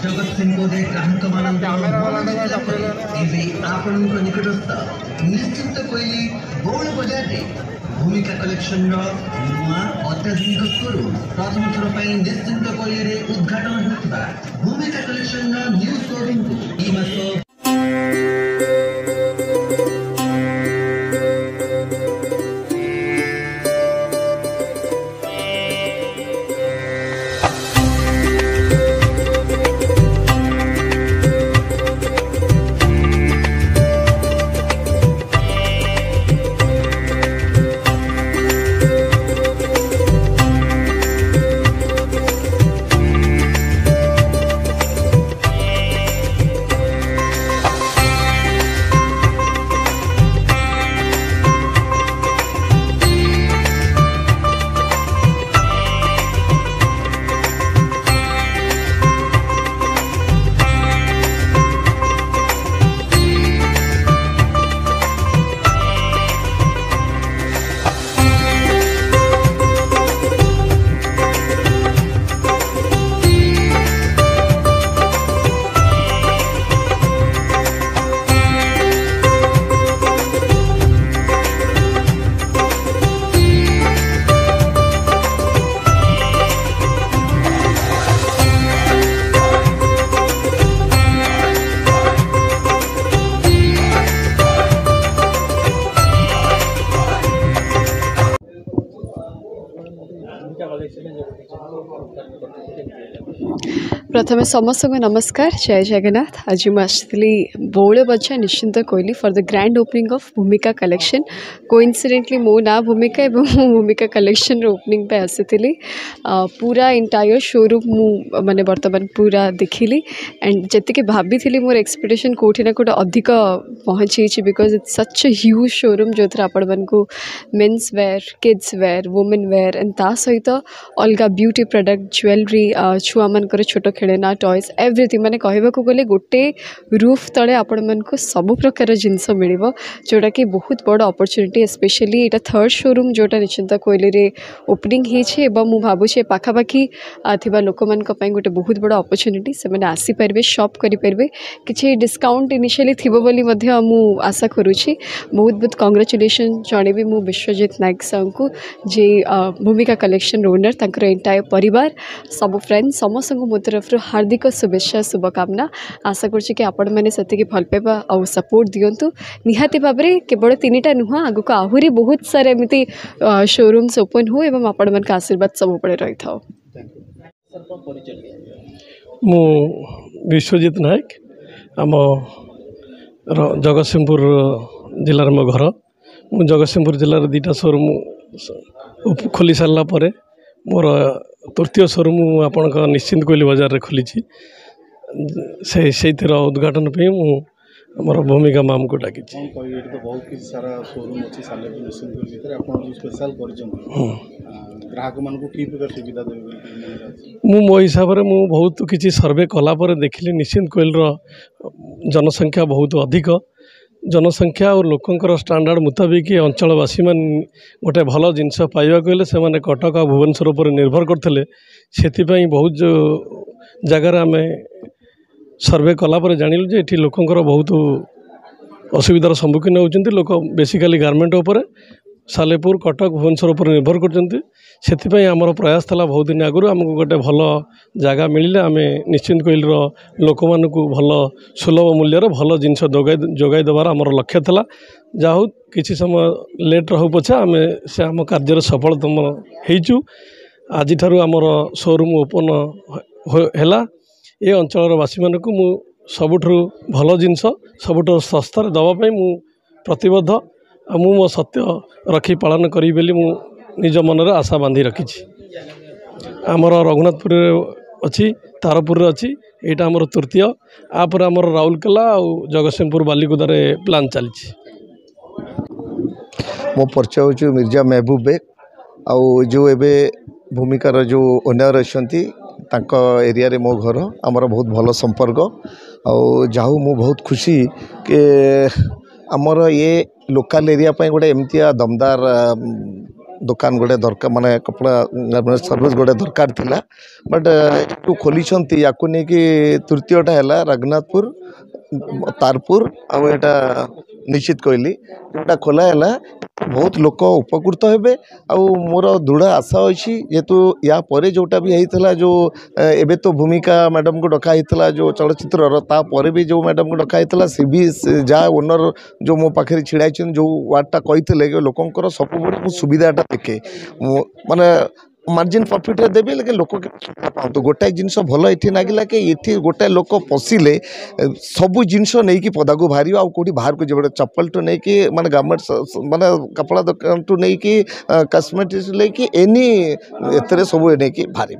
जगत सिंह ग्राहक आपण निकटस्थ निश्चिंत कोइली बौल बजार भूमिका कलेक्शन नुआ अत्याधुनिक शोरूम प्रथम थर पर निश्चिंत कोइली उद्घाटन होता भूमिका कलेक्शन न्यू शोरूम को प्रथम समस्त को नमस्कार जय जगन्नाथ। आज मुझे बौल बजा निश्चिंत कोइली for the grand opening of भूमिका कलेक्शन। कोइंसिडेंटली मो ना भूमिका एवं भूमिका कलेक्शन ओपनिंग पे आसी पूरा इंटायर शोरूम मु माने बर्तमान पूरा देखिली एंड जी भाभी थी मोर एक्सपेक्टेशन कोठी ना कोटे अधिक पहुँची because it's such a huge showroom जो आपण को men's wear kids wear women wear and ता सहित अलग ब्यूटी प्रोडक्ट ज्वेलरी छुआ मानकर छोट खेलना टॉयज एवरीथिंग माने कहवाक गले गोटे रूफ तले आपण मन को सब प्रकार जिनस मिल जोटा कि बहुत बड़ अपॉर्चुनिटी स्पेशली यहाँ थर्ड शोरूम जोटा निश्चिंत कोइली रे ओपनिंग होती मु भावुचे पाखापाखि थिबा लोक मान गोटे बहुत बड़ अपॉर्चुनिटी से मैंने आसीपारे शॉप करें किसी डिस्काउंट इनिशियली थिबो बोली मध्य मु आशा करुँची। बहुत बहुत कांग्रेचुलेशन जणेबी मु विश्वजीत नायक साहू को जे भूमिका कलेक्शन ओनर तांकर एंटायर परिवार सब फ्रेंड समस्त मो तरफ हार्दिक शुभेच्छा शुभकामना। आशा करुँची कि आपण मैंने से भल पाइबा आ सपोर्ट दिंतु निहाती भाव में केवल 3टा नुह आग को आहरी बहुत सारे एमती शोरूम्स ओपन हो एवं आपण मान आशीर्वाद सब रही था। मु विश्वजीत नायक आम जगतसिंहपुर जिलार मो घर मु जगतसिंहपुर जिलार 2टा शोरूम खोली सारा पर मोर तृतीय शोरूम आपण निश्चिंत कोइली बाजार रे खोली से उद्घाटन पे मोर भूमिका माम को डाकी मो हिसाब से मु बहुत किसी सर्वे कलापर देखिली निश्चिंत कोइल जनसंख्या बहुत अधिक जनसंख्या और लोकंकर स्टैंडर्ड मुताबिक अंचलवासी मान गोटे भल जिनस पाइबा गले से माने कटक और भुवनेश्वर पर निर्भर करते से बहुत जो जगार आम सर्वे कलापर जानिलु जे एठी लोकंकर बहुत असुविधार सम्मुखीन होउचंती। लोक बेसिकली गारमेंट उपर सालेपुर कटक भुवनेश्वर पर निर्भर करते आमर प्रयास था बहुत दिन आगु आमको गोटे भल जगह मिले आम निश्चिंत कोइल लोक मानू भल सुलभ मूल्यर भल जिनस जोगाई देवार आमर लक्ष्य था। जाऊ किसी समय लेट रहू पछे आम से आम कार्य सफलतम होइचु। आज आमर शोरूम ओपन है ये अंचल वासी मानक मु सबुठु भल जिनस सबुठु सस्तार दवापाई मु प्रतिबद्ध मु मो सत्य रखी पालन करी बेली मु निज मनरे आशा बांधी रखी। आमर रघुनाथपुर अच्छी तारपुर अच्छी यहाँ आमर तृतीय आपर आमर राउरकेला और जगतसिंहपुर बालिकुदार प्लान चली। मो परिचय हूँ मिर्जा महबूब बेग आउ जो एबे भूमिकार जो ओनर अच्छा एरिया रे मो घर आमर बहुत भल संपर्क आउ मु बहुत खुशी कि आमर ये लोकल एरिया गोटे एमतिया दमदार दुकान गोटे दरकार माने कपड़ा सर्विस गोटे दरकार थिला बट जो खोली या तृतीयटा है रघुनाथपुर तारपुर आटा निश्चित कहली जोटा खोला है बहुत लोक उपकृत हेबे मोर दृढ़ आशा अच्छी जेहेतु या परे जोटा भी होता जो एबे तो भूमिका मैडम को डका होता जो चलचित्र तापर भी जो मैडम को डका होता सी भी जहाँ ओनर जो मो पाखे छिड़ा जो वार्डटा कही लोकंर सब सुविधाटा देखे माने मार्जिन प्रॉफिट देवी लेकिन लोक पातु गोटाए जिनस भल ये लगे कि ये गोटाए लोक पशिले सबू जिनस नहीं कि पदा को बाहर आउटी बाहर को जब चप्पल टू नहीं कि माने गार्मेंट्स माने कपड़ा दुकान टू नहीं कि कस्मेटिक्स लेकिन एनी एतरे सब नहीं कि बाहर